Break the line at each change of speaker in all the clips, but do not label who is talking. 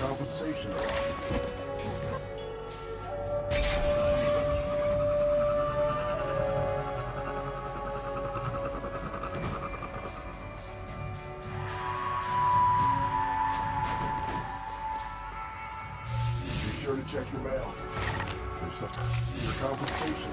compensation. Be sure to check your mail. There's some your compensation.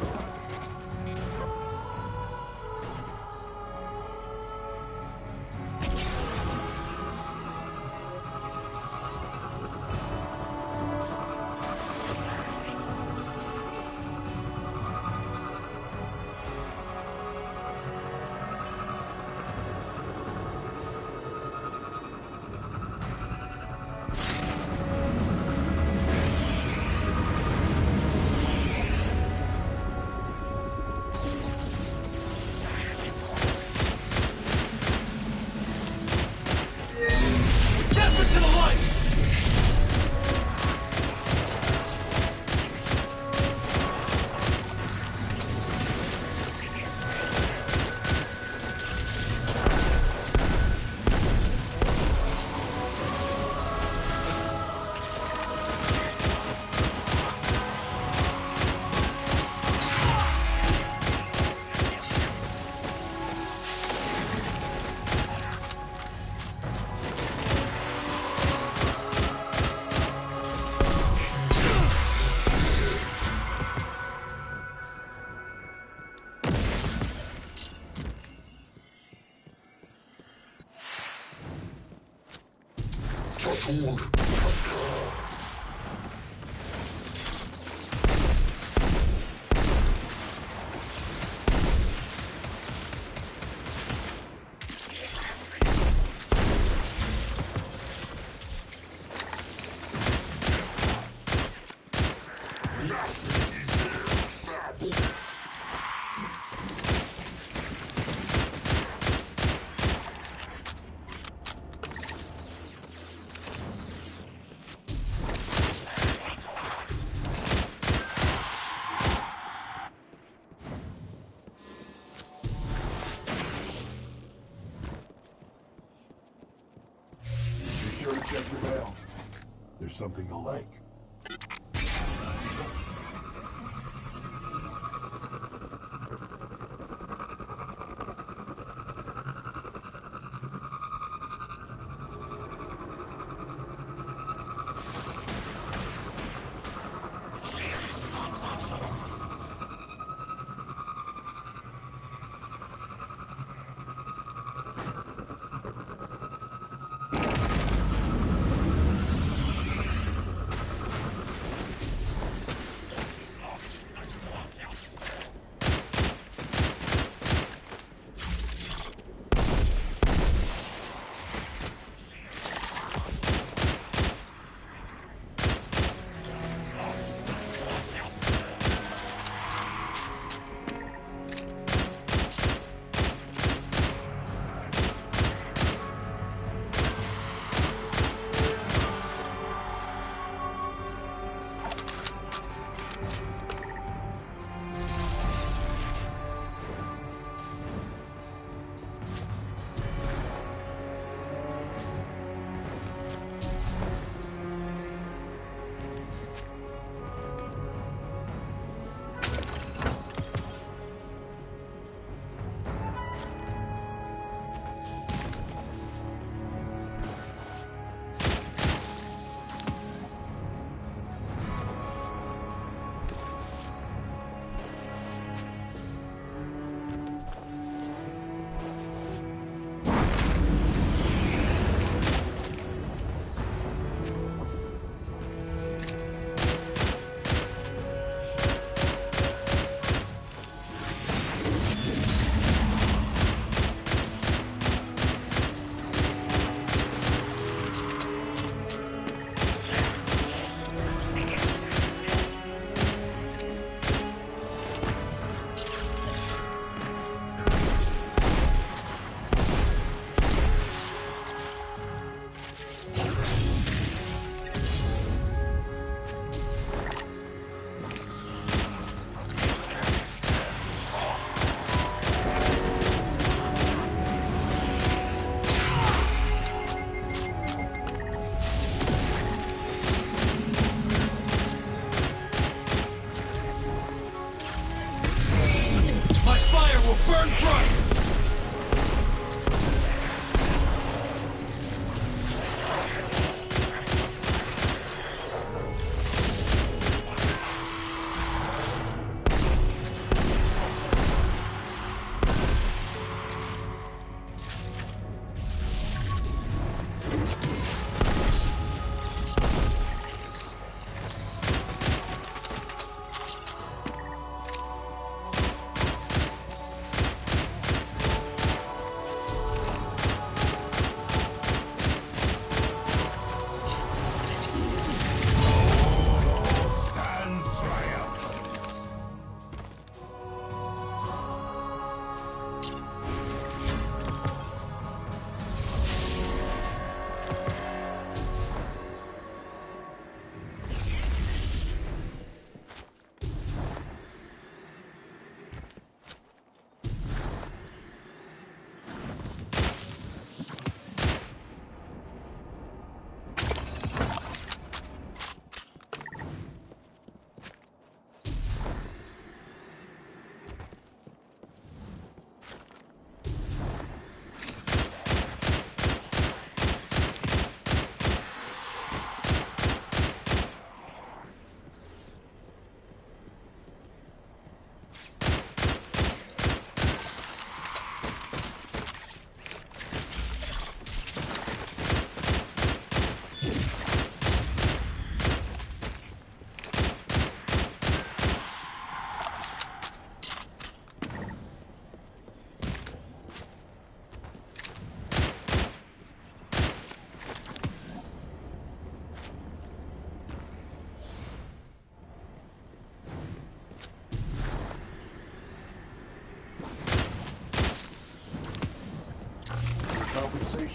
Be sure to check your mail. There's something you'll like.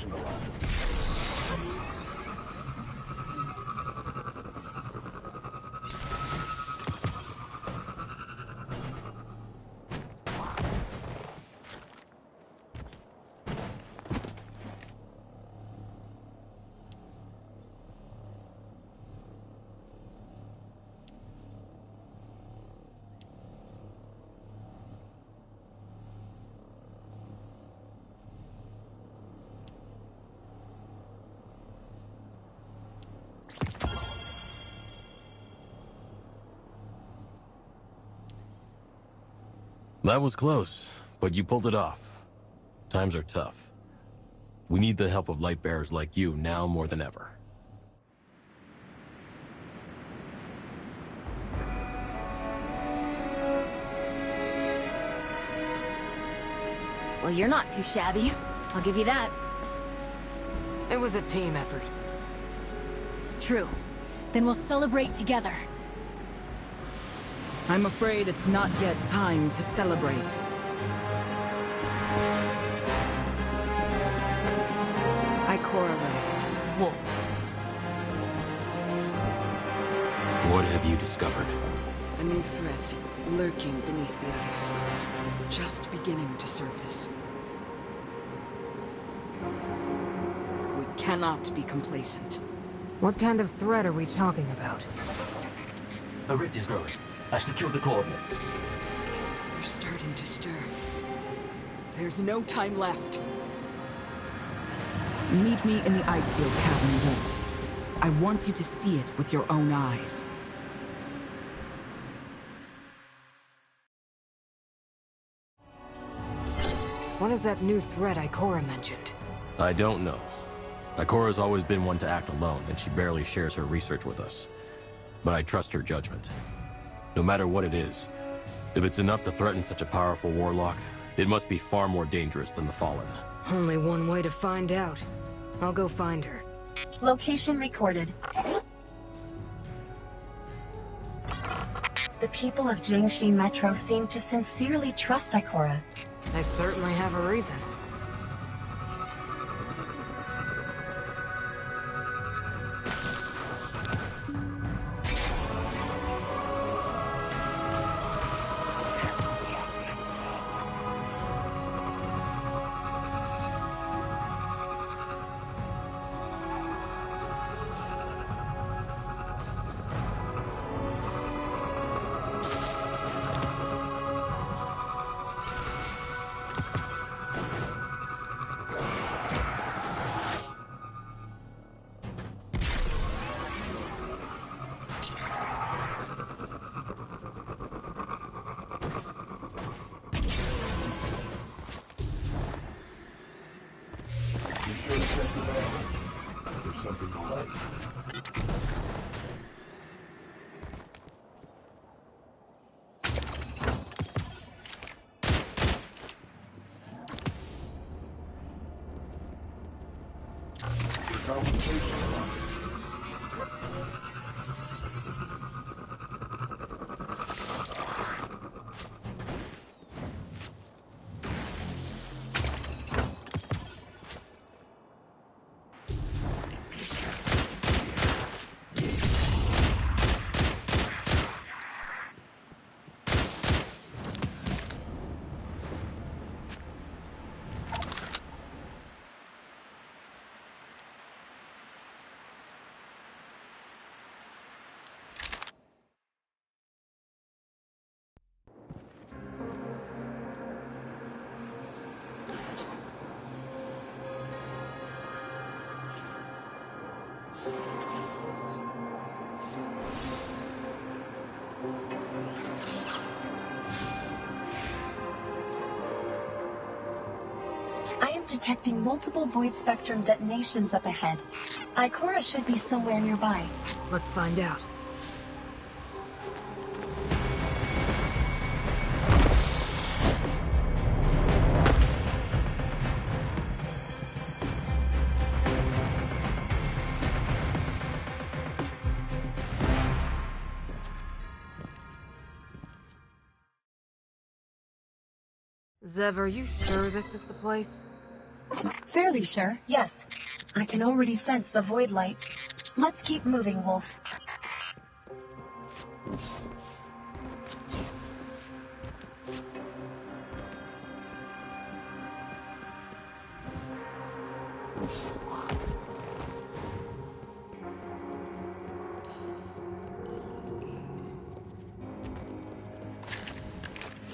compensation alive.
That was close, but you pulled it off. Times are tough. We need the help of light bearers like you now more than ever.
Well, you're not too shabby. I'll give you that.
It was a team effort.
True. Then we'll celebrate together.
I'm afraid it's not yet time to celebrate. Ikora Ray.
Wolf.
What have you discovered?
A new threat, lurking beneath the ice. Just beginning to surface. We cannot be complacent.
What kind of threat are we talking about?
A rift is growing. I've secured the coordinates.
They're starting to stir. There's no time left. Meet me in the Icefield Cavern, Wolf. I want you to see it with your own eyes.
What is that new threat Ikora mentioned?
I don't know. Ikora's always been one to act alone, and she barely shares her research with us. But I trust her judgment. No matter what it is, if it's enough to threaten such a powerful warlock, it must be far more dangerous than the Fallen.
Only one way to find out. I'll go find her.
Location recorded. The people of Jingxi Metro seem to sincerely trust Ikora.
They certainly have a reason.
Be sure to check the mail. There's something you like. Your compensation alive.
I am detecting multiple void spectrum detonations up ahead. Ikora should be somewhere nearby.
Let's find out. Zev, are you sure this is the place?
Fairly sure, yes. I can already sense the void light. Let's keep moving, Wolf.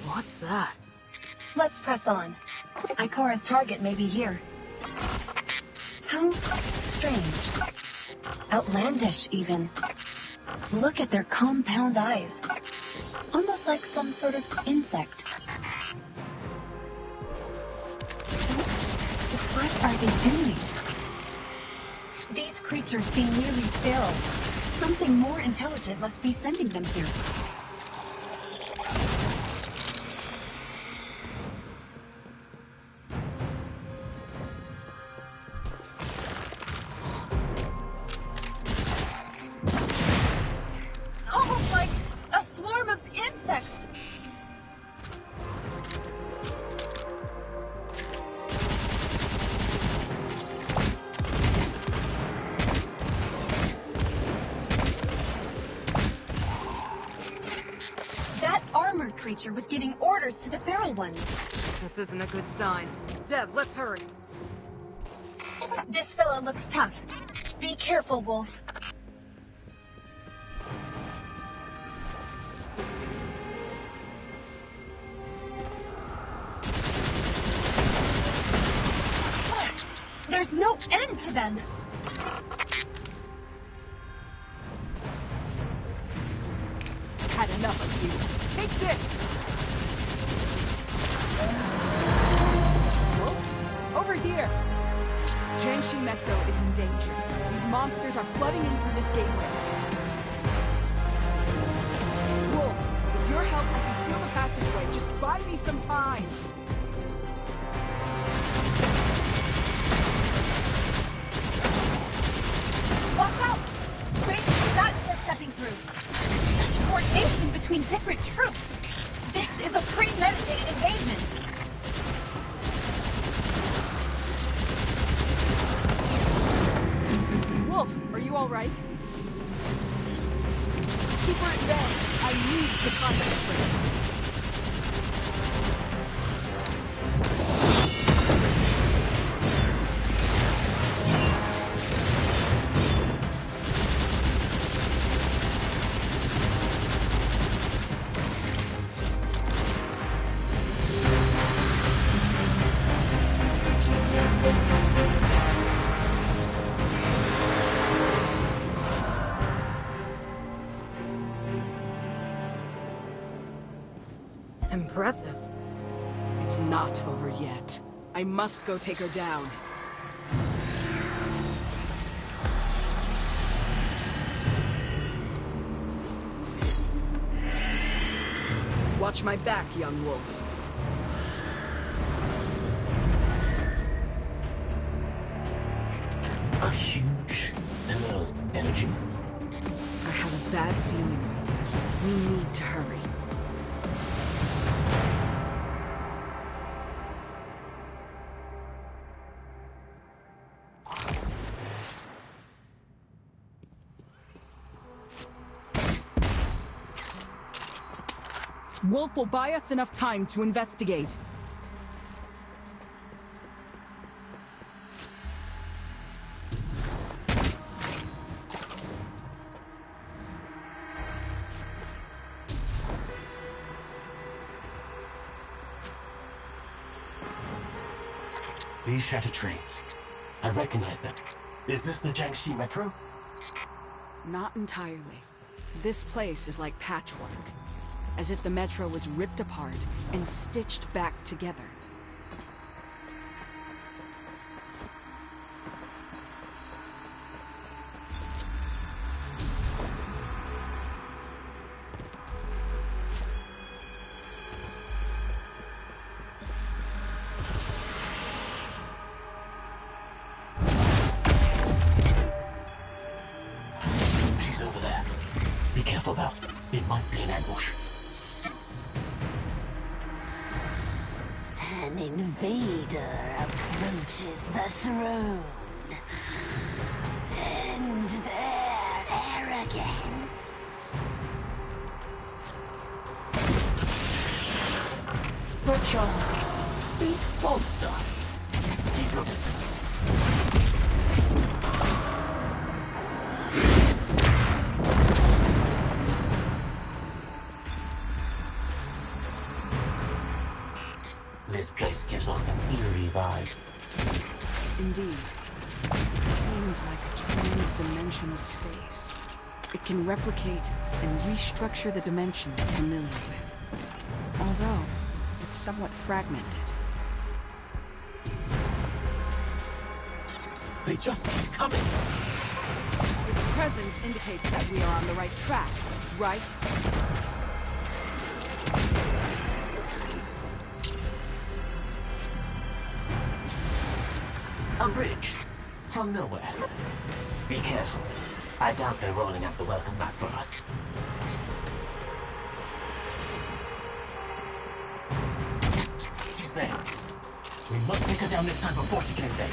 What's that?
Let's press on. Ikora's target may be here. How strange. Outlandish, even. Look at their compound eyes. Almost like some sort of insect. What are they doing? These creatures seem nearly feral. Something more intelligent must be sending them here. Almost like a swarm of insects. That armored creature was giving orders to the feral ones.
This isn't a good sign. Zev, let's hurry.
This fella looks tough. Be careful, Wolf. There's no end to them.
Had enough of you. Take this! Wolf? Over here! Jiangxi Metro is in danger. These monsters are flooding in through this gateway. Wolf, with your help, I can seal the passageway. Just buy me some time.
Watch out! Wait, that's they're stepping through. Such coordination between different troops. This is a premeditated invasion.
Wolf, are you all right? Keep her at bay. I need to concentrate.
Impressive.
It's not over yet. I must go take her down. Watch my back, young wolf.
A huge amount of energy.
I have a bad feeling about this. We need to hurry. Wolf will buy us enough time to investigate.
These shattered trains. I recognize them. Is this the Jiangxi Metro?
Not entirely. This place is like patchwork. As if the metro was ripped apart and stitched back together.
She's over there. Be careful though. It might be an ambush.
An invader approaches the throne. And their arrogance.
Such a big monster. Keep your distance. This place gives off an eerie vibe.
Indeed. It seems like a trans-dimensional space. It can replicate and restructure the dimension we're familiar with. Although, it's somewhat fragmented.
They just keep coming.
Its presence indicates that we are on the right track, right?
A bridge. From nowhere. Be careful. I doubt they're rolling out the welcome mat for us. She's there. We must take her down this time before she can invade.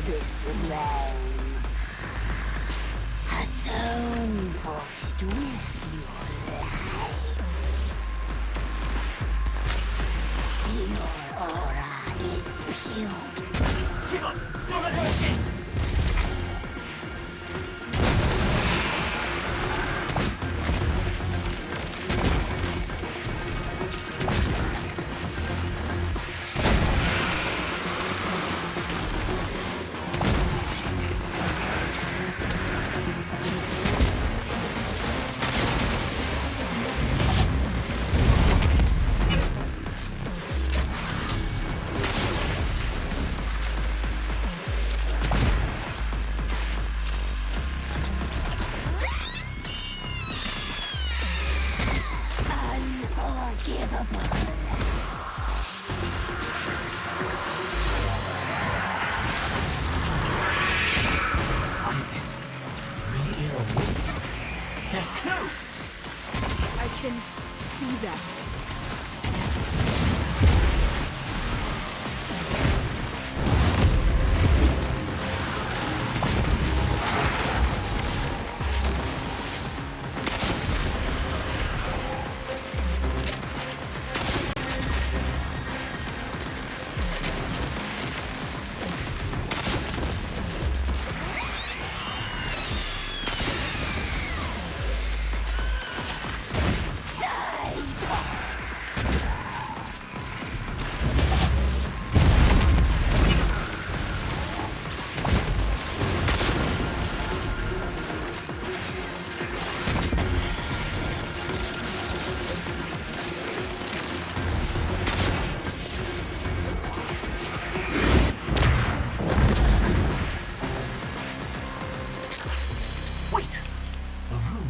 This realm. Atone for it with your life. Your aura is pure.
Keep on! Don't let her escape!
I can see that.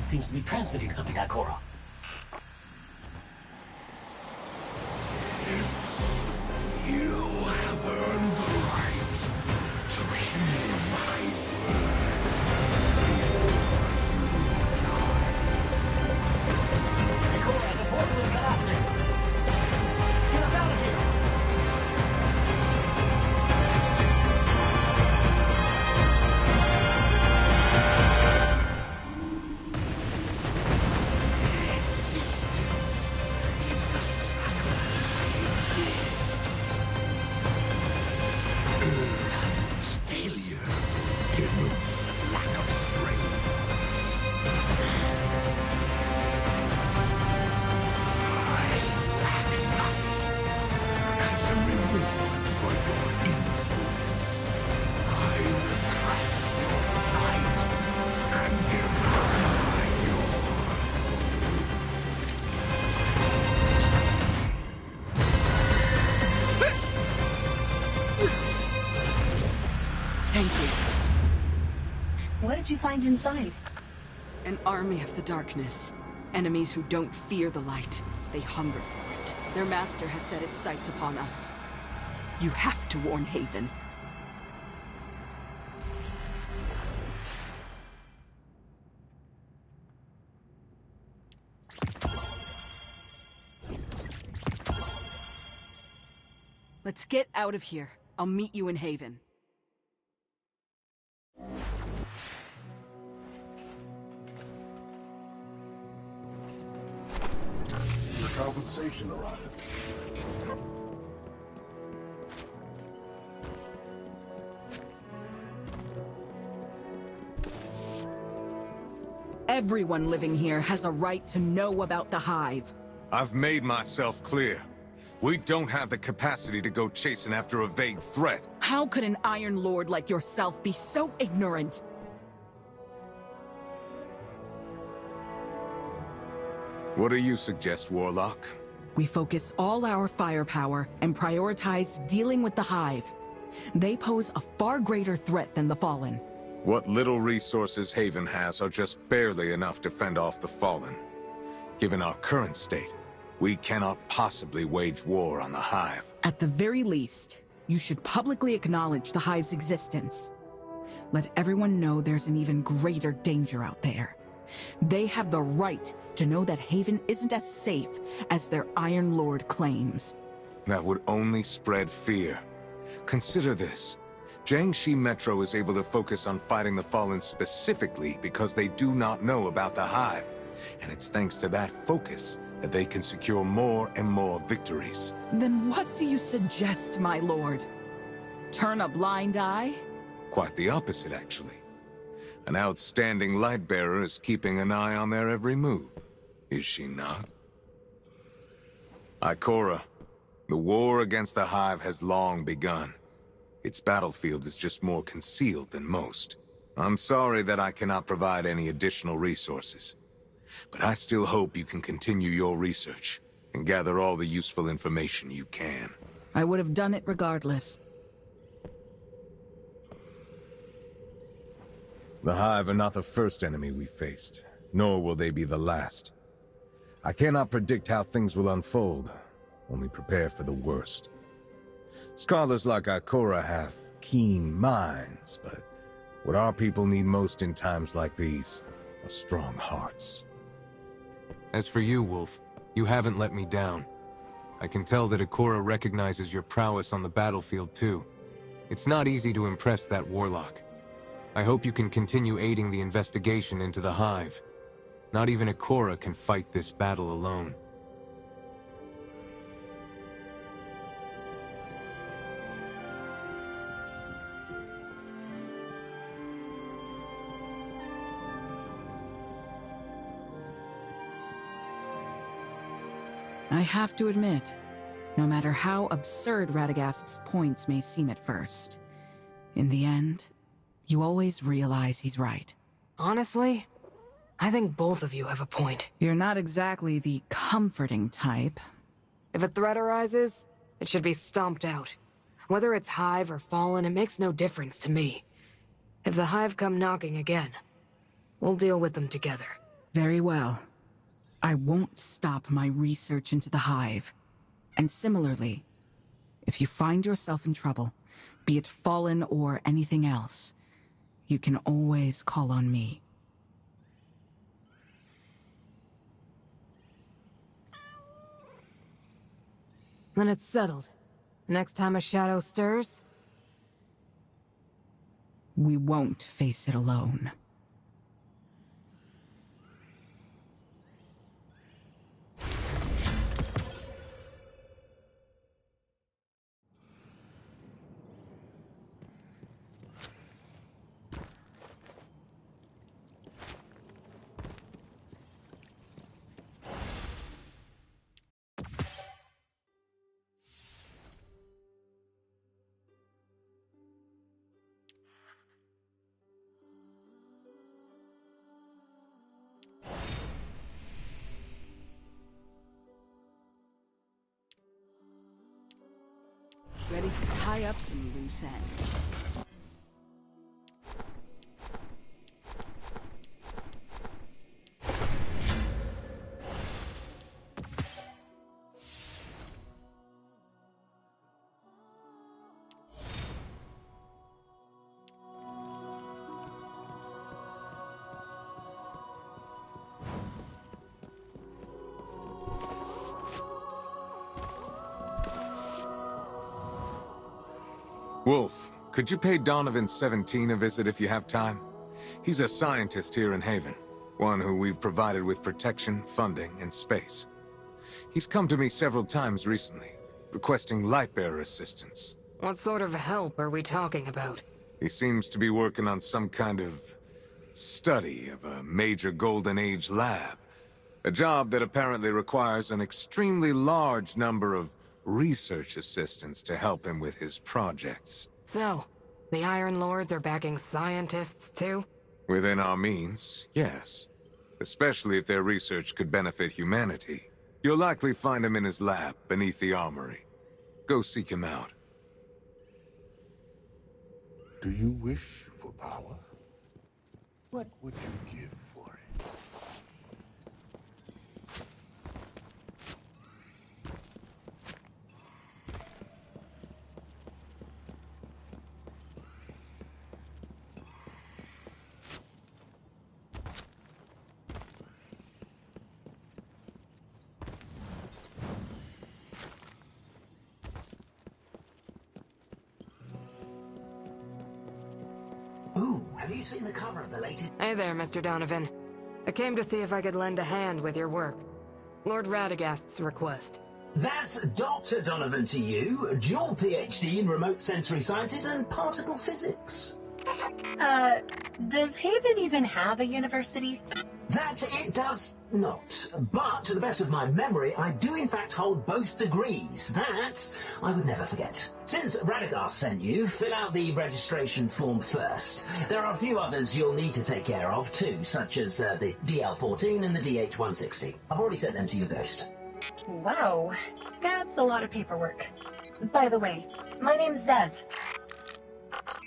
Seems to be transmitting something, Ikora.
You have earned the right to hear my words before you die.
Ikora, the portal is collapsing. Get us out of here.
Denotes a lack of strength. I lack nothing. As a reward for your insolence, I will crush your light and devour your...
Thank you.
What did you find inside?
An army of the darkness. Enemies who don't fear the light. They hunger for it. Their master has set its sights upon us. You have to warn Haven. Let's get out of here. I'll meet you in Haven.
Your compensation arrived.
Everyone living here has a right to know about the Hive.
I've made myself clear. We don't have the capacity to go chasing after a vague threat.
How could an Iron Lord like yourself be so ignorant?
What do you suggest, Warlock?
We focus all our firepower and prioritize dealing with the Hive. They pose a far greater threat than the Fallen.
What little resources Haven has are just barely enough to fend off the Fallen. Given our current state, we cannot possibly wage war on the Hive.
At the very least, you should publicly acknowledge the Hive's existence. Let everyone know there's an even greater danger out there. They have the right to know that Haven isn't as safe as their Iron Lord claims.
That would only spread fear. Consider this. Jiangxi Metro is able to focus on fighting the Fallen specifically because they do not know about the Hive. And it's thanks to that focus that they can secure more and more victories.
Then what do you suggest, my lord? Turn a blind eye?
Quite the opposite, actually. An outstanding light-bearer is keeping an eye on their every move, is she not? Ikora, the war against the Hive has long begun. Its battlefield is just more concealed than most. I'm sorry that I cannot provide any additional resources. But I still hope you can continue your research and gather all the useful information you can.
I would have done it regardless.
The Hive are not the first enemy we faced, nor will they be the last. I cannot predict how things will unfold, only prepare for the worst. Scholars like Ikora have keen minds, but what our people need most in times like these are strong hearts.
As for you, Wolf, you haven't let me down. I can tell that Ikora recognizes your prowess on the battlefield, too. It's not easy to impress that warlock. I hope you can continue aiding the investigation into the Hive. Not even Ikora can fight this battle alone.
I have to admit, no matter how absurd Radagast's points may seem at first, in the end, you always realize he's right.
Honestly, I think both of you have a point.
You're not exactly the comforting type.
If a threat arises, it should be stomped out. Whether it's Hive or Fallen, it makes no difference to me. If the Hive come knocking again, we'll deal with them together.
Very well. I won't stop my research into the Hive. And similarly, if you find yourself in trouble, be it Fallen or anything else, you can always call on me.
Then it's settled. Next time a shadow stirs,
We won't face it alone. Ready to tie up some loose ends.
Wolf, could you pay Donovan 17 a visit if you have time? He's a scientist here in Haven, one who we've provided with protection, funding, and space. He's come to me several times recently, requesting light-bearer assistance.
What sort of help are we talking about?
He seems to be working on some kind of study of a major Golden Age lab. A job that apparently requires an extremely large number of research assistants to help him with his projects.
So, the Iron Lords are backing scientists too?
Within our means, yes. Especially if their research could benefit humanity. You'll likely find him in his lab beneath the armory. Go seek him out.
Do you wish for power? What would you give for it?
Ooh, have you seen the cover of the latest?
Hey there, Mr. Donovan. I came to see if I could lend a hand with your work. Lord Radagast's request.
That's Dr. Donovan to you, dual PhD in remote sensory sciences and particle physics.
Does Haven even have a university?
That it does not. But, to the best of my memory, I do in fact hold both degrees. That I would never forget. Since Radagast sent you, fill out the registration form first. There are a few others you'll need to take care of too, such as the DL-14 and the DH-160. I've already sent them to your ghost.
Wow, that's a lot of paperwork. By the way, my name's Zev.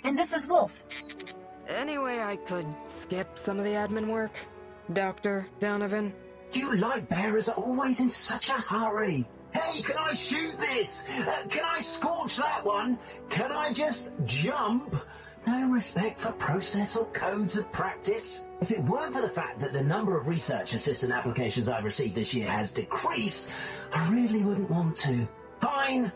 And this is Wolf.
Any way I could skip some of the admin work? Dr. Donovan?
You light bearers are always in such a hurry. Hey, can I shoot this? Can I scorch that one? Can I just jump? No respect for process or codes of practice. If it weren't for the fact that the number of research assistant applications I've received this year has decreased, I really wouldn't want to. Fine.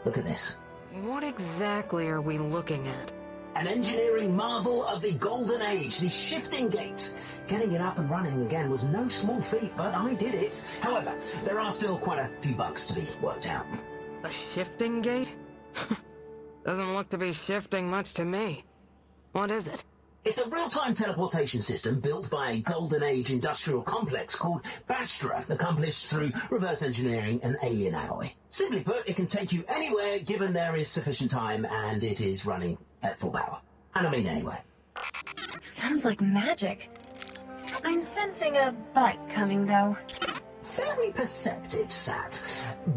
Look at this.
What exactly are we looking at?
An engineering marvel of the Golden Age, the shifting gate. Getting it up and running again was no small feat, but I did it. However, there are still quite a few bugs to be worked out.
A shifting gate? Doesn't look to be shifting much to me. What is it?
It's a real-time teleportation system built by a Golden Age industrial complex called Bastra, accomplished through reverse engineering and alien alloy. Simply put, it can take you anywhere given there is sufficient time and it is running at full power. And I mean anywhere.
Sounds like magic. I'm sensing a but coming, though.
Very perceptive, Sat.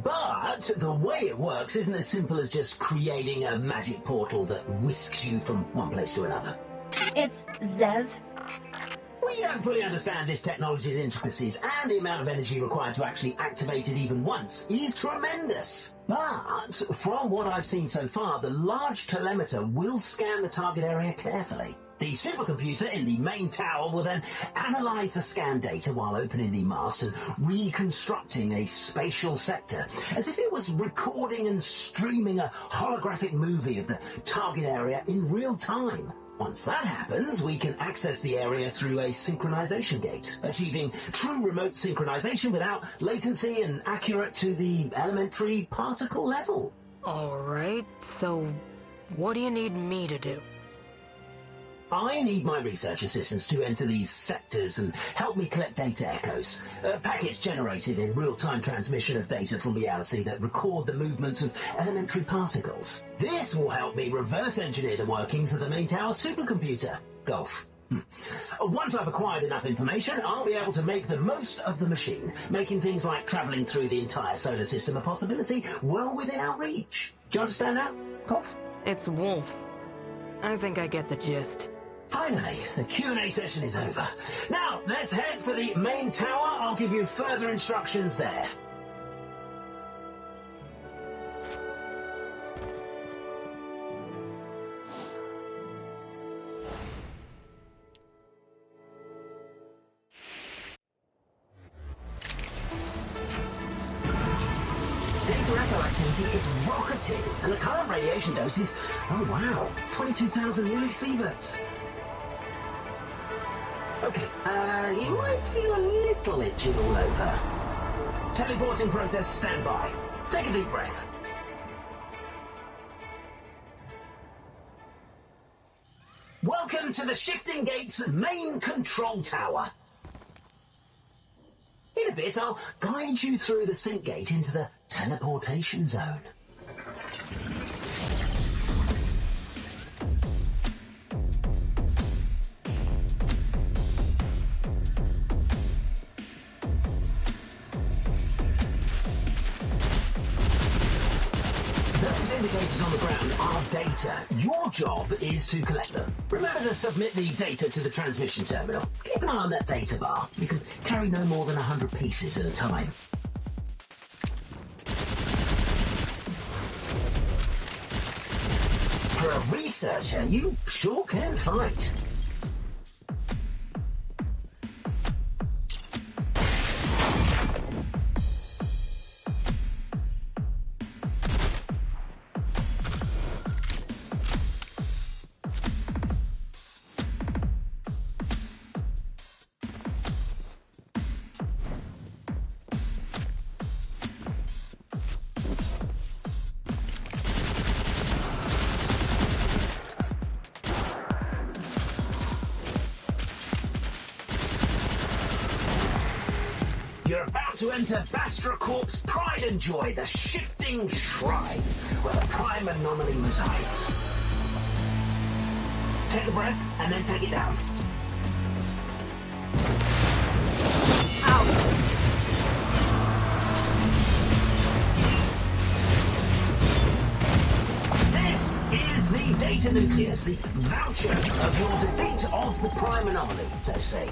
But the way it works isn't as simple as just creating a magic portal that whisks you from one place to another.
It's Zev.
We don't fully understand this technology's intricacies, and the amount of energy required to actually activate it even once is tremendous. But from what I've seen so far, the large telemeter will scan the target area carefully. The supercomputer in the main tower will then analyze the scan data while opening the mast and reconstructing a spatial sector, as if it was recording and streaming a holographic movie of the target area in real time. Once that happens, we can access the area through a synchronization gate, achieving true remote synchronization without latency and accurate to the elementary particle level.
Alright, so what do you need me to do?
I need my research assistants to enter these sectors and help me collect data echoes, packets generated in real-time transmission of data from reality that record the movements of elementary particles. This will help me reverse engineer the workings of the main tower supercomputer. Golf. Once I've acquired enough information, I'll be able to make the most of the machine, making things like traveling through the entire solar system a possibility well within our reach. Do you understand that, Golf?
It's Wolf. I think I get the gist.
Finally, the Q&A session is over. Now, let's head for the main tower. I'll give you further instructions there. Data echo activity is rocketing, and the current radiation dose is, oh wow, 22,000 millisieverts. Okay, you might feel a little itchy all over. Teleporting process standby. Take a deep breath. Welcome to the Shifting Gates main control tower. In a bit, I'll guide you through the sync gate into the teleportation zone. Those indicators on the ground are data. Your job is to collect them. Remember to submit the data to the transmission terminal. Keep an eye on that data bar. You can carry no more than 100 pieces at a time. For a researcher, you sure can fight. You're about to enter Bastra Corp's pride and joy, the Shifting Shrine, where the Prime Anomaly resides. Take a breath, and then take it down. This is the data nucleus, the voucher of your defeat of the Prime Anomaly, so to say.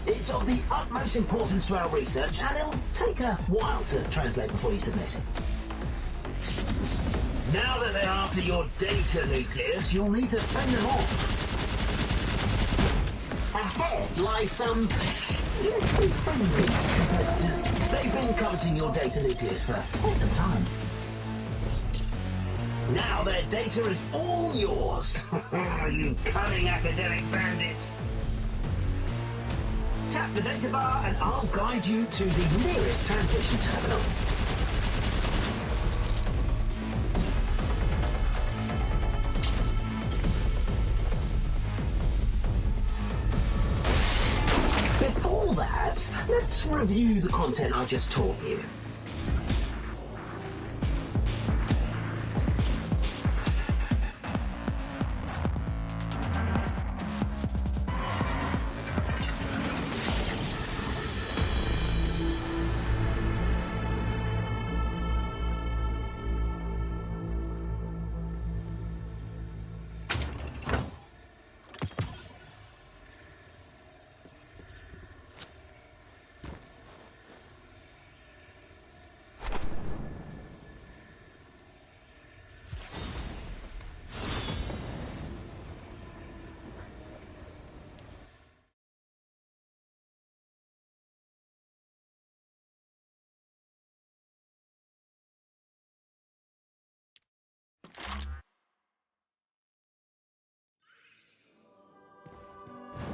It's of the utmost importance to our research, and it'll take a while to translate before you submit it. Now that they're after your data nucleus, you'll need to fend them off. Ahead lies some little friendly competitors. They've been coveting your data nucleus for quite some time. Now their data is all yours, you cunning academic bandits. Tap the data bar and I'll guide you to the nearest transmission terminal. Before that, let's review the content I just taught you.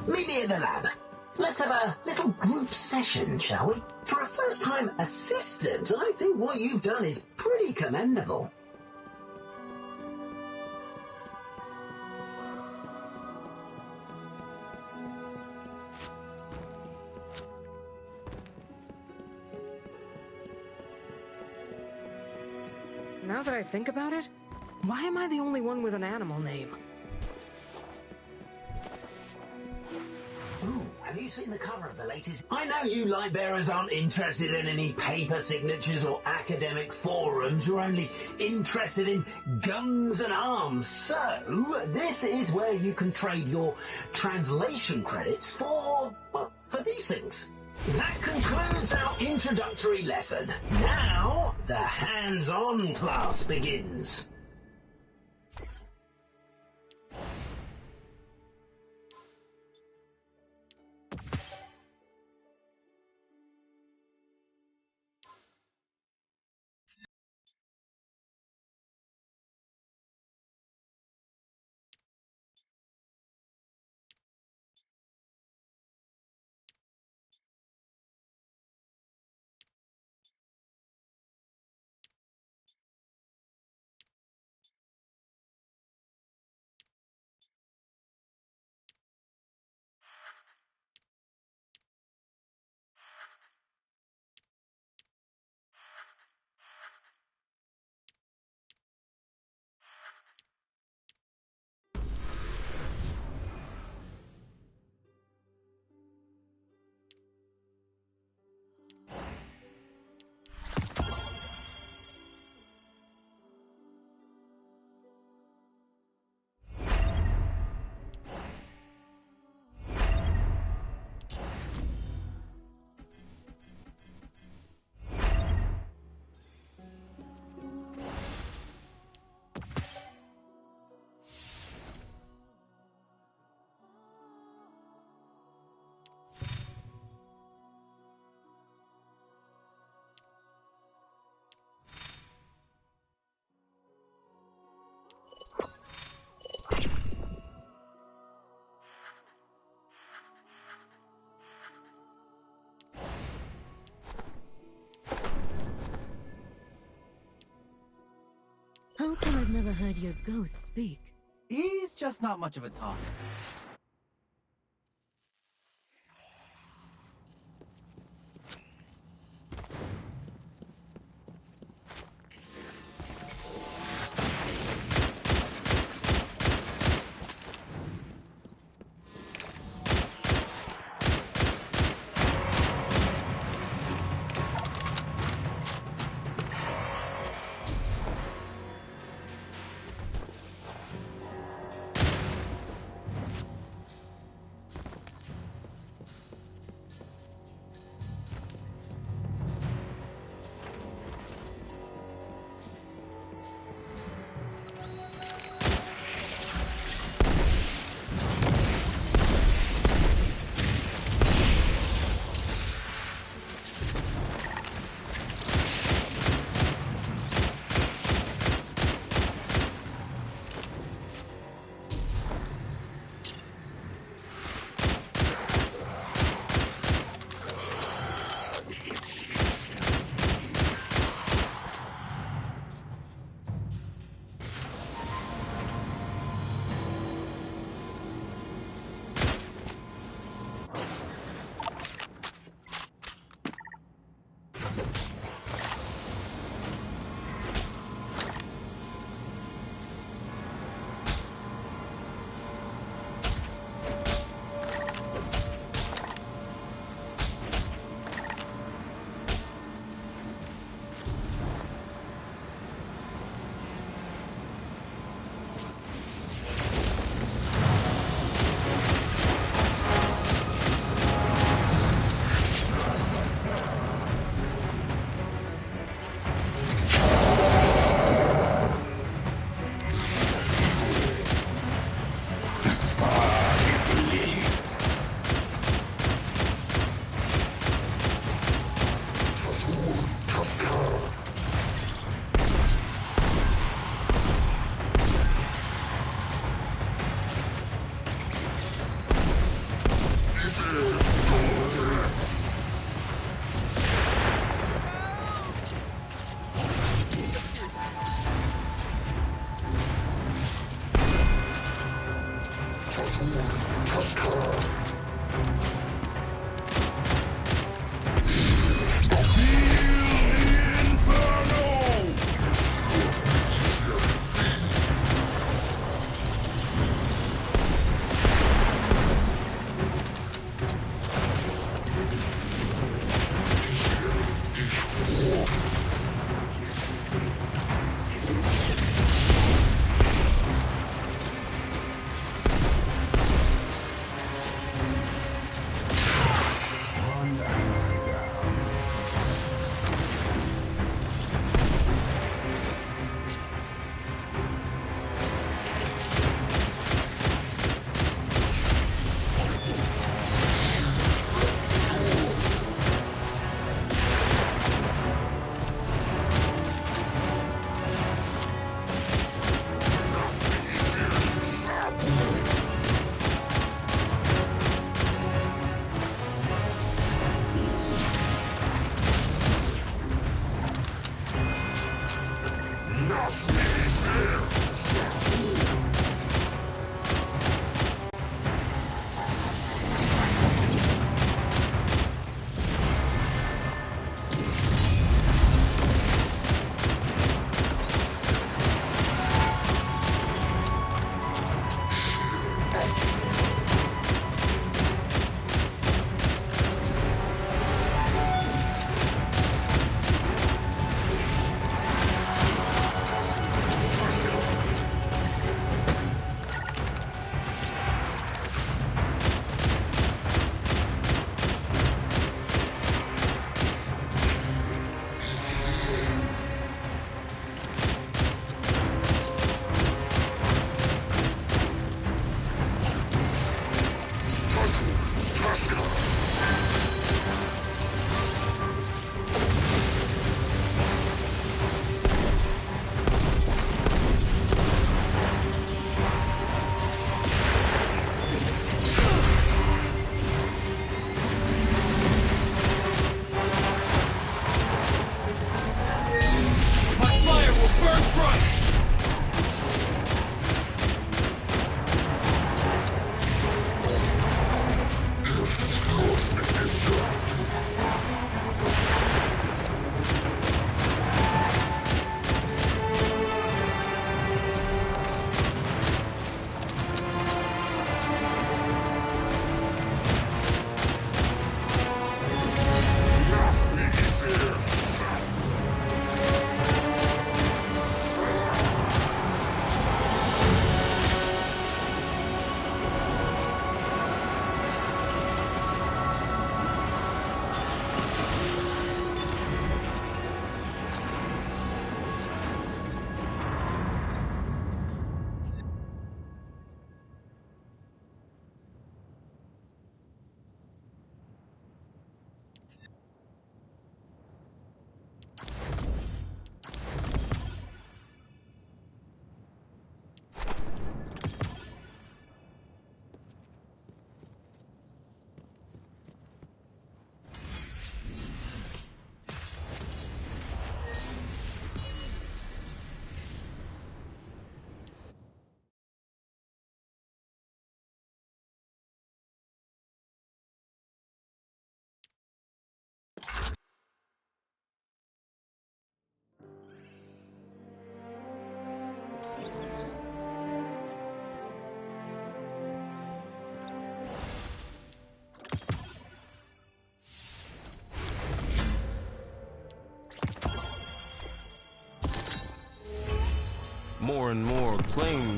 Meet me in the lab. Let's have a little group session, shall we? For a first-time assistant, I think what you've done is pretty commendable.
Now that I think about it, why am I the only one with an animal name?
Ooh, have you seen the cover of the latest? I know you light bearers aren't interested in any paper signatures or academic forums. You're only interested in guns and arms. So, this is where you can trade your translation credits for, well, for these things. That concludes our introductory lesson. Now, the hands-on class begins.
How come I've never heard your ghost speak?
He's just not much of a talker.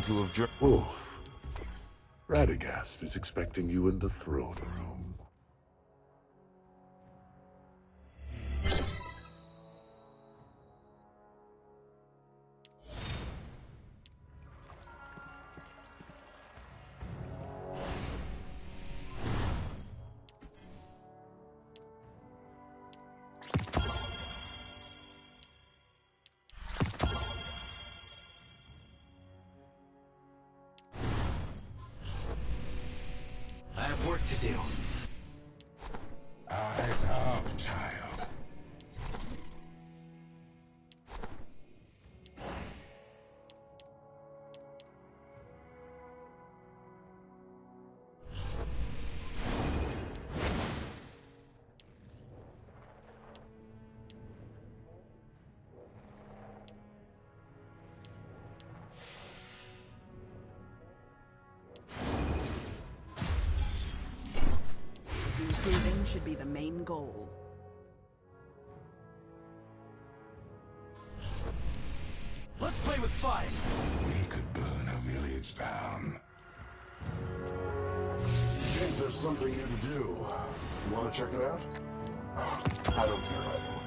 to have Wolf, Radagast is expecting you in the throne room.
I have work to do.
Eyes up, child.
Improving should be the main goal.
Let's play with fire.
We could burn a village down. Seems there's something new to do. You want to check it out? I don't care either way.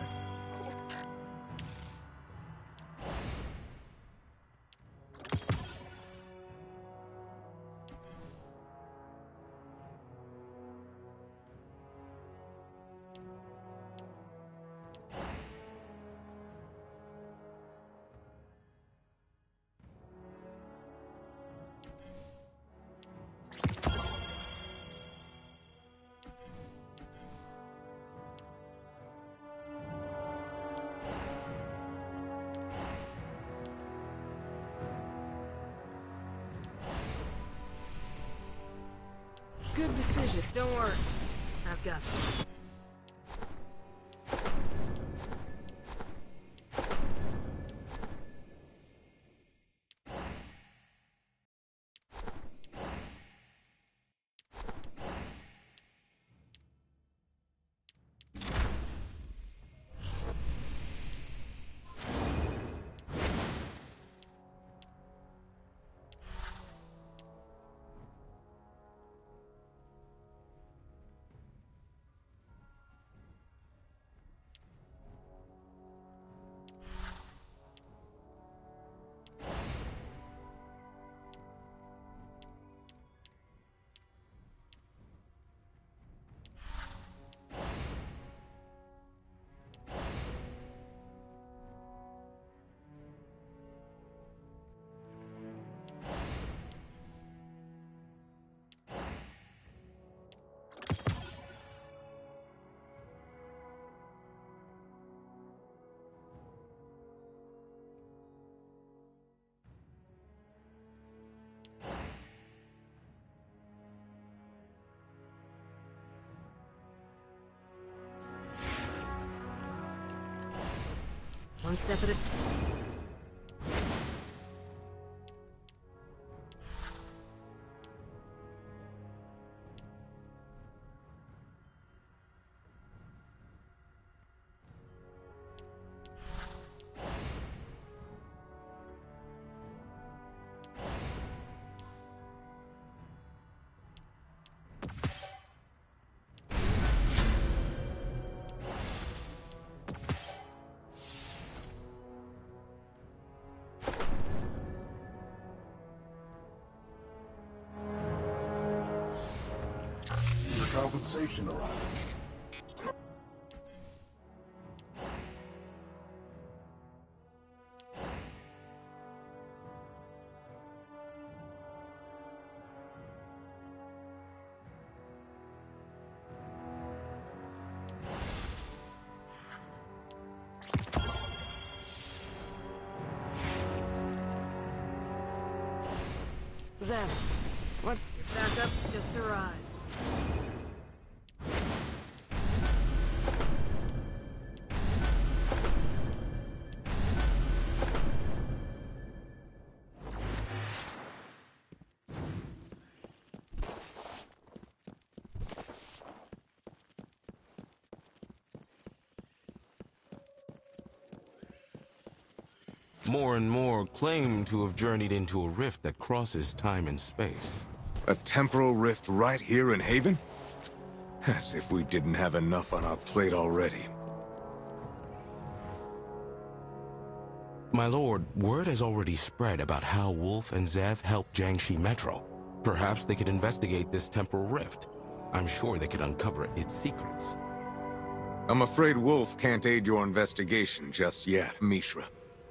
Good decision. Don't worry. I've got this. One step at a
Compensation arriving.
Zeb, what? Your backup just arrived.
More and more claim to have journeyed into a rift that crosses time and space.
A temporal rift right here in Haven? As if we didn't have enough on our plate already.
My lord, word has already spread about how Wolf and Zev helped Jiangxi Metro. Perhaps they could investigate this temporal rift. I'm sure they could uncover its secrets.
I'm afraid Wolf can't aid your investigation just yet, Mishra.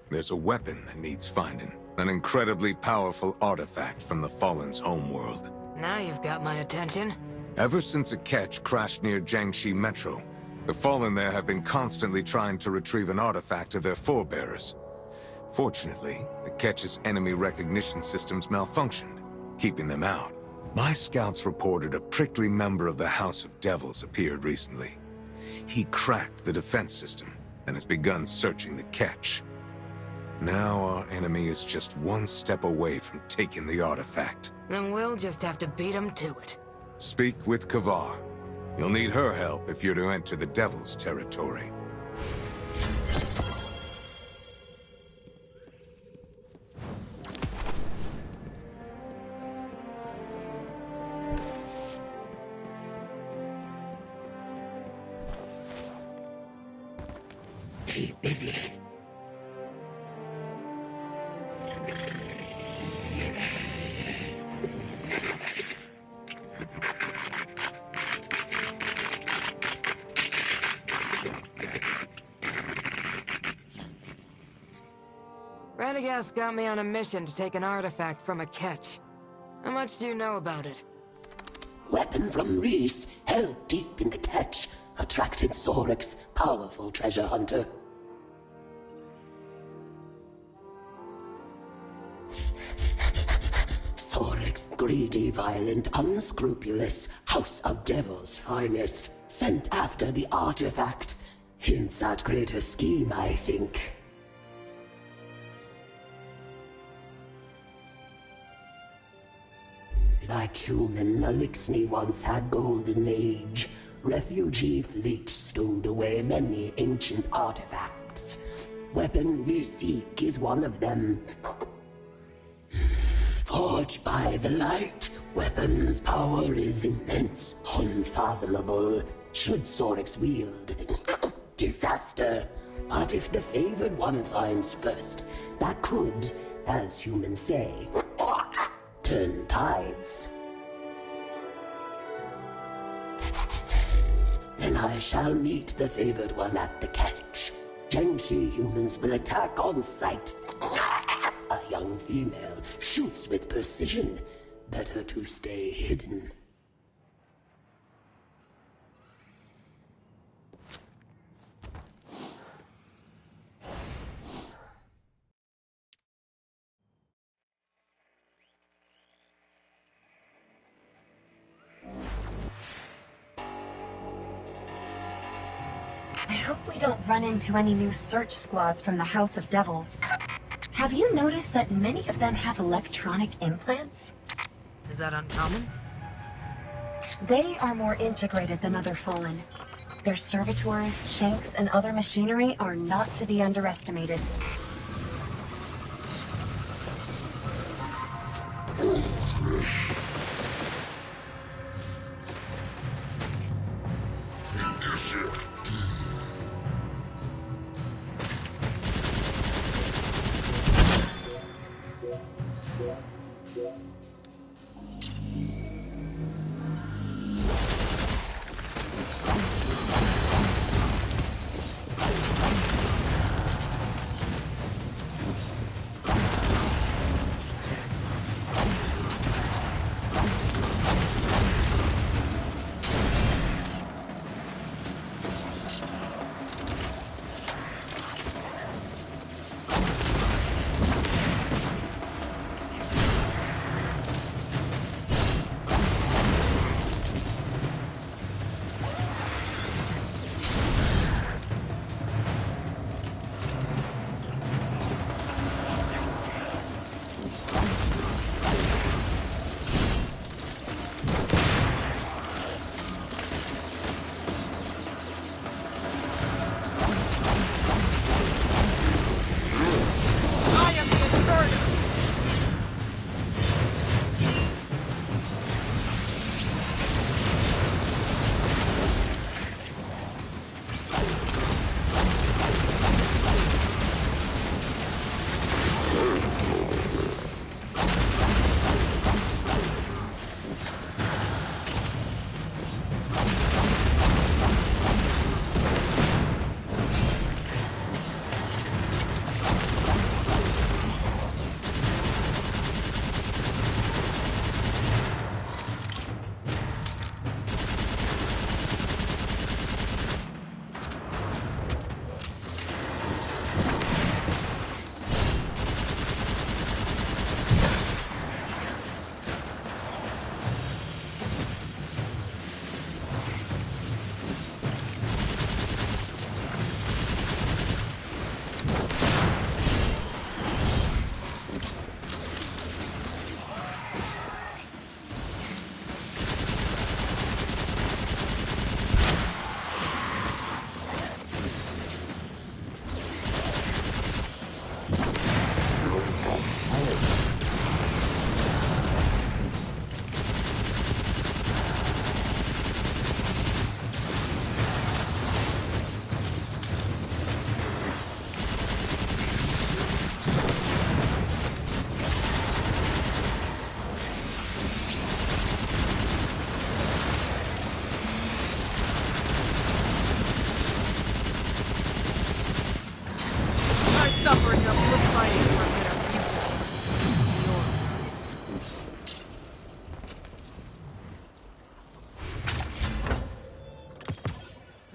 There's a weapon that needs finding. An incredibly powerful artifact from the Fallen's homeworld.
Now you've got my attention.
Ever since a ketch crashed near Jiangxi Metro, the Fallen there have been constantly trying to retrieve an artifact of their forebearers. Fortunately, the ketch's enemy recognition systems malfunctioned, keeping them out. My scouts reported a prickly member of the House of Devils appeared recently. He cracked the defense system and has begun searching the ketch. Now our enemy is just one step away from taking the artifact.
Then we'll just have to beat him to it.
Speak with Kavar. You'll need her help if you're to enter the Devil's territory.
Keep busy.
Radagast got me on a mission to take an artifact from a ketch. How much do you know about it?
Weapon from Reese, held deep in the ketch, attracted Sorik's powerful treasure hunter. Sorik's greedy, violent, unscrupulous House of Devils finest, sent after the artifact. Hints at greater scheme, I think. Like human, Elixni once had golden age. Refugee fleets stowed away many ancient artifacts. Weapon we seek is one of them. Forged by the light, weapon's power is immense, unfathomable. Should Sorix wield disaster. But if the favored one finds first, that could, as humans say, turn tides. Then I shall meet the favored one at the catch. Jiangxi humans will attack on sight. A young female shoots with precision. Better to stay hidden.
I hope we don't run into any new search squads from the House of Devils. Have you noticed that many of them have electronic implants?
Is that uncommon?
They are more integrated than other Fallen. Their servitors, shanks, and other machinery are not to be underestimated.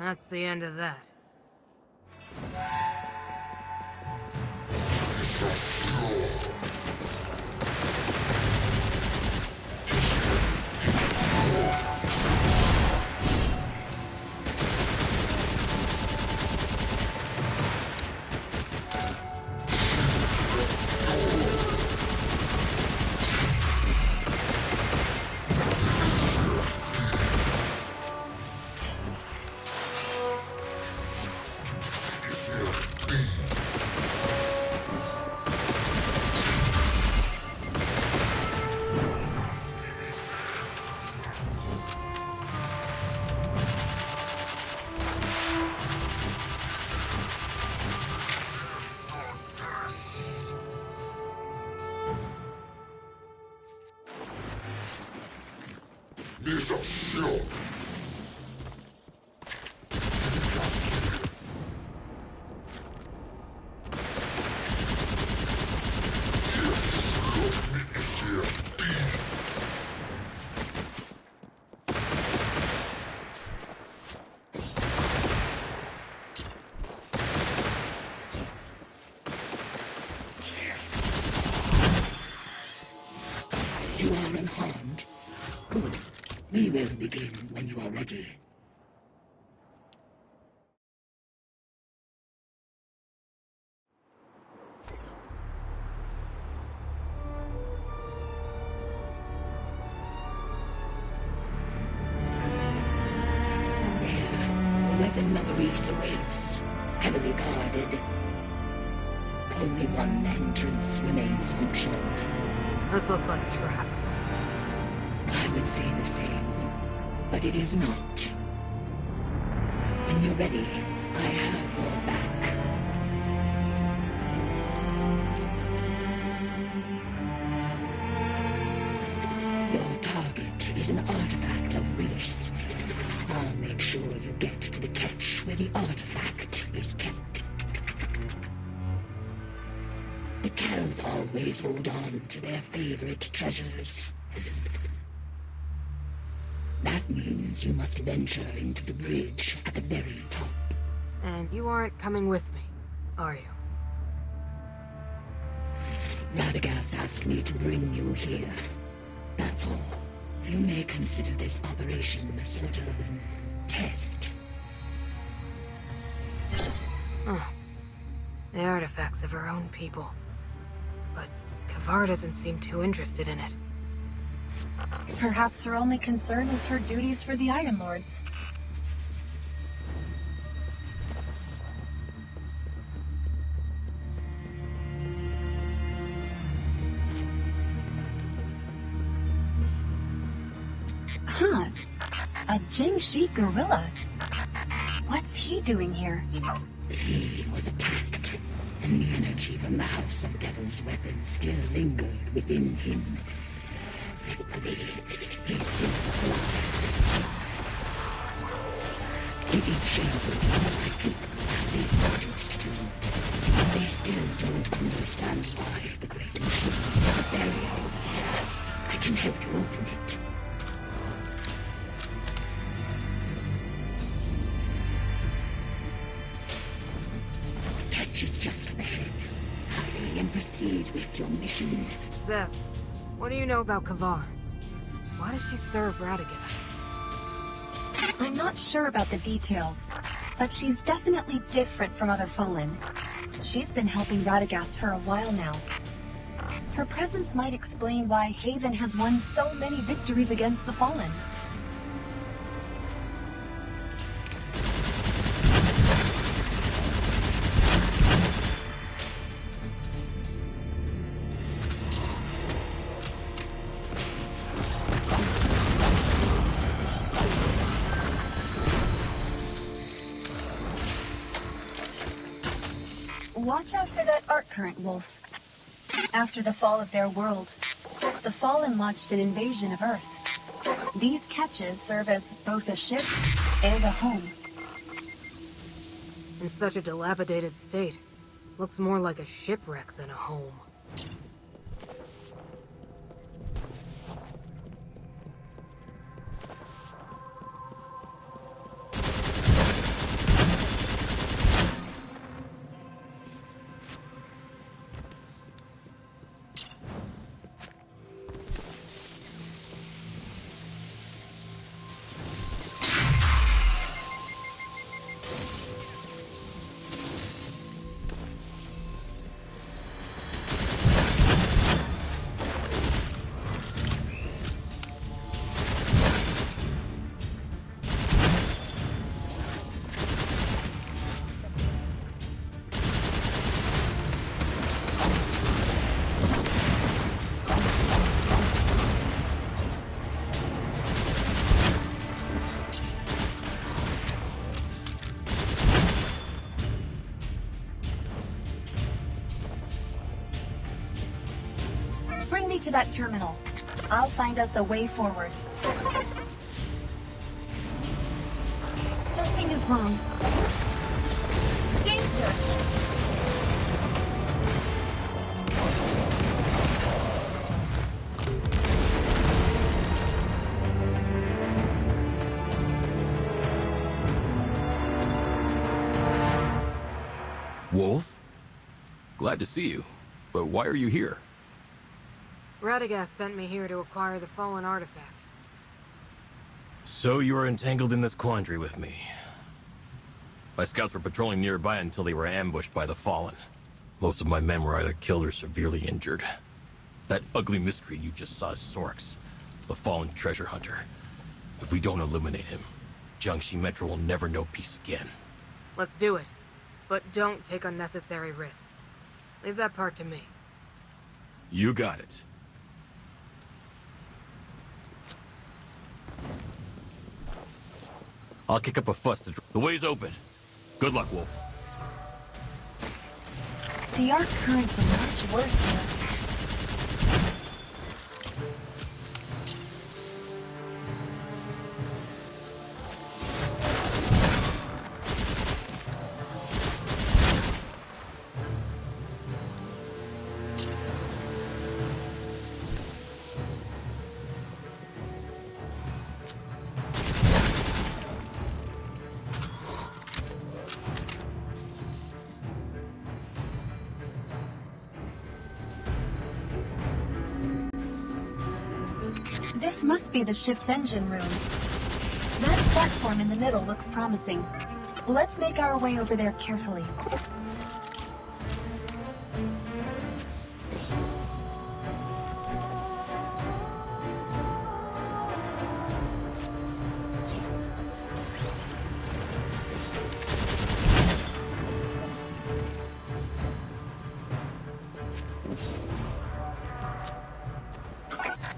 That's the end of that.
You are unharmed. Good. We will begin when you are ready. There, the weapon Maurice awaits, heavily guarded. Only one entrance remains functional.
This looks like a trap.
I would say the same, but it is not. When you're ready, I have your back. Your target is an artifact of Reese. I'll make sure you get to the catch where the artifact is kept. The cows always hold on to their favorite treasures. That means you must venture into the bridge at the very top.
And you aren't coming with me, are you?
Radagast asked me to bring you here. That's all. You may consider this operation a sort of test.
Oh. The artifacts of our own people. But Kavar doesn't seem too interested in it.
Perhaps her only concern is her duties for the Iron Lords. Huh. A Jingshi gorilla. What's he doing here?
He was attacked, and the energy from the House of Devil's weapon still lingered within him. Thankfully, he's still alive. It is shameful what my people have been reduced to. They still don't understand why the Great Machine is a barrier over here. I can help you open it. Catch is just up ahead. Hurry and proceed with your mission.
Zev, what do you know about Kavar? Why does she serve Radagast?
I'm not sure about the details, but she's definitely different from other Fallen. She's been helping Radagast for a while now. Her presence might explain why Haven has won so many victories against the Fallen. Watch out for that art current, Wolf. After the fall of their world, the Fallen launched an invasion of Earth. These catches serve as both a ship and a home.
In such a dilapidated state, looks more like a shipwreck than a home.
to that terminal. I'll find us a way forward. Something is wrong. Danger!
Wolf? Glad to see you. But why are you here?
Radagast sent me here to acquire the fallen artifact.
So you are entangled in this quandary with me. My scouts were patrolling nearby until they were ambushed by the Fallen. Most of my men were either killed or severely injured. That ugly mystery you just saw is Sorix, the Fallen treasure hunter. If we don't eliminate him, Jiangxi Metro will never know peace again.
Let's do it. But don't take unnecessary risks. Leave that part to me.
You got it. I'll kick up a fuss to... The way's open. Good luck, Wolf.
The arc currents are much worse here. This must be the ship's engine room. That platform in the middle looks promising. Let's make our way over there carefully.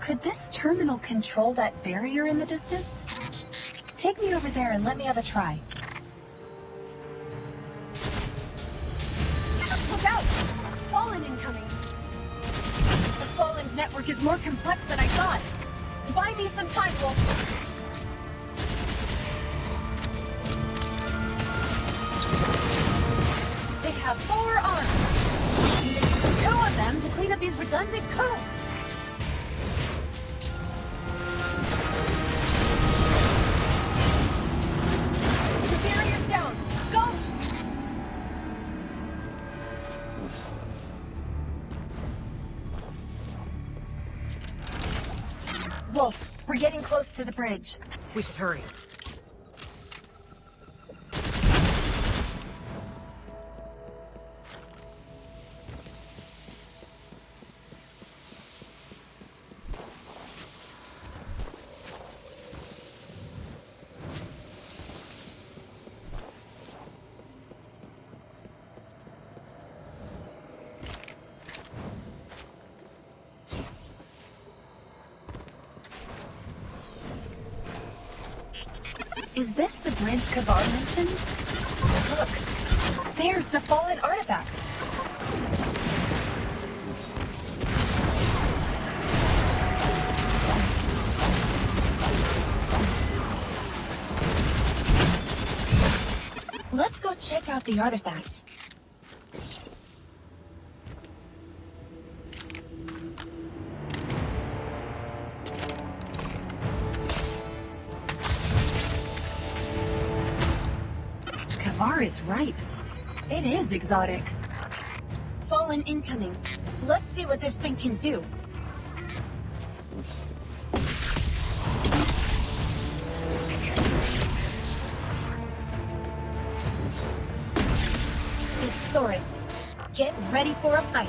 Could this terminal control that barrier in the distance? Take me over there and let me have a try. Look out! Fallen incoming! The Fallen's network is more complex than I thought. Buy me some time, Wolf. They have 4 arms. We can use 2 of them to clean up these redundant codes. Wolf, we're getting close to the bridge.
We should hurry.
Is this the bridge Kavar mentioned? Look, there's the fallen artifact. Let's go check out the artifact. Kavar is right. It is exotic. Fallen incoming. Let's see what this thing can do. It's Sorix. Get ready for a fight.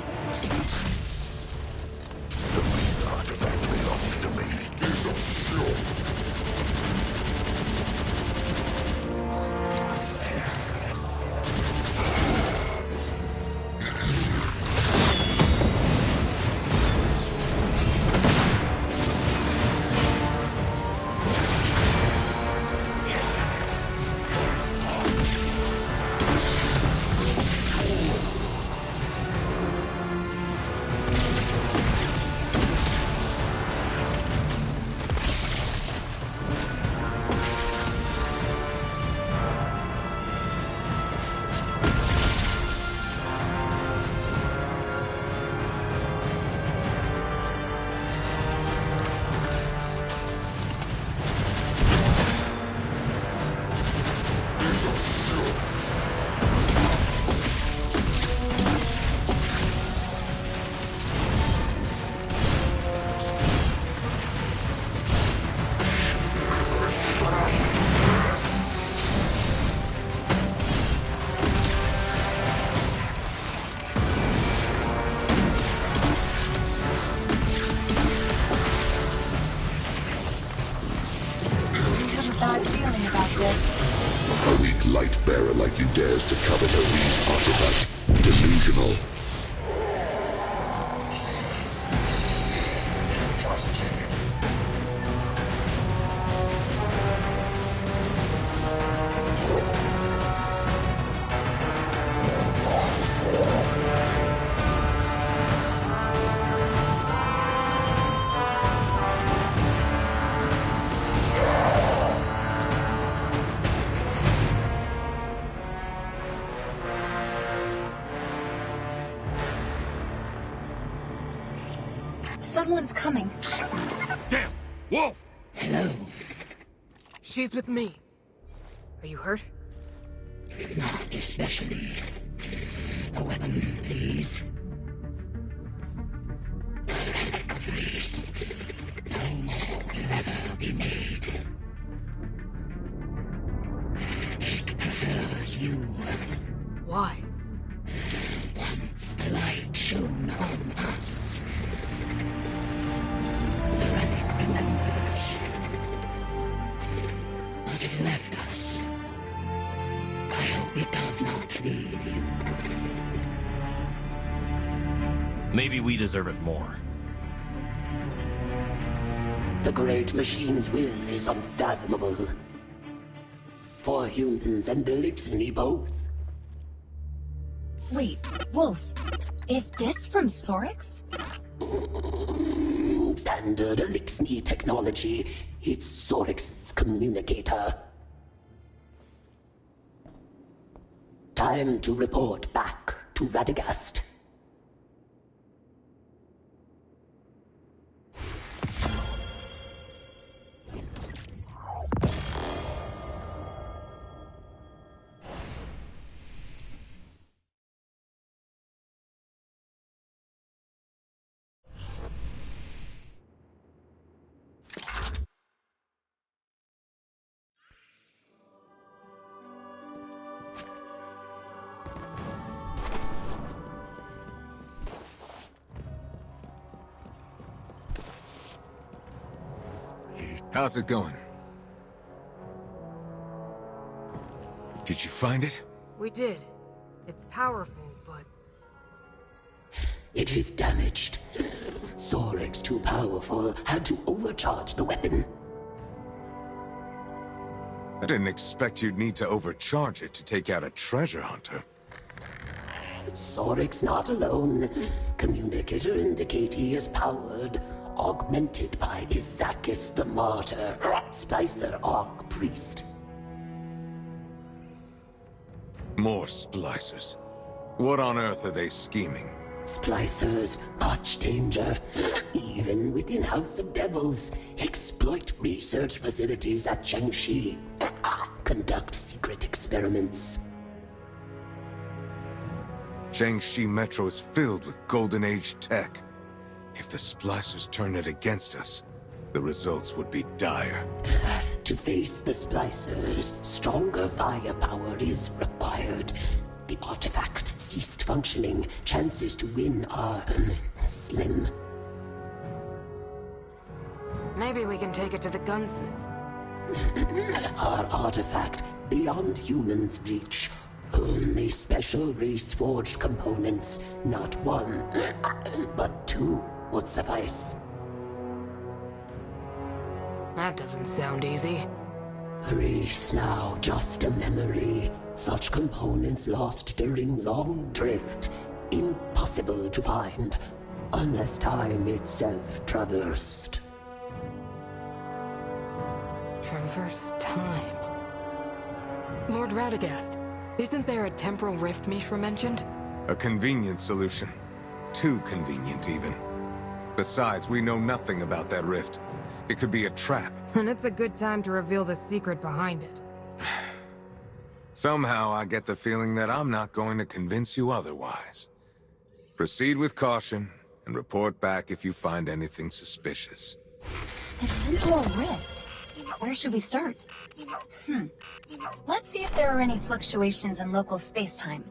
hearing about this.
A weak light bearer like you dares to covet Elise artifact. Delusional.
Someone's coming.
Damn! Wolf!
Hello.
She's with me. Are you hurt?
Not especially. A weapon, please. A relic of Reese. No more will ever be made. It prefers you.
Why?
Once the light shone on us. The relic remembers. But it left us. I hope it does not leave you.
Maybe we deserve it more.
The great machine's will is unfathomable. For humans and Elixini both.
Wait, Wolf, is this from Sorix?
Standard Elixini technology. It's Sorix's communicator. Time to report back to Radagast.
How's it going? Did you find it?
We did. It's powerful, but...
It is damaged. Sorix, too powerful, had to overcharge the weapon.
I didn't expect you'd need to overcharge it to take out a treasure hunter.
Sorix not alone. Communicator indicate he is powered, augmented by Izakis the Martyr, Splicer Arc Priest.
More splicers. What on earth are they scheming?
Splicers, much danger. Even within House of Devils, exploit research facilities at Jiangxi. Conduct secret experiments.
Jiangxi Metro is filled with Golden Age tech. If the splicers turn it against us, the results would be dire.
To face the splicers, stronger firepower is required. The artifact ceased functioning. Chances to win are slim.
Maybe we can take it to the gunsmith.
Our artifact, beyond humans' reach. Only special race-forged components, not one, but two would suffice.
That doesn't sound easy.
Reese now just a memory. Such components lost during long drift. Impossible to find, unless time itself traversed.
Traverse time. Lord Radagast, isn't there a temporal rift Mishra mentioned?
A convenient solution. Too convenient, even. Besides, we know nothing about that rift. It could be a trap.
And it's a good time to reveal the secret behind it.
Somehow, I get the feeling that I'm not going to convince you otherwise. Proceed with caution, and report back if you find anything suspicious.
The temporal rift? Where should we start? Let's see if there are any fluctuations in local space-time.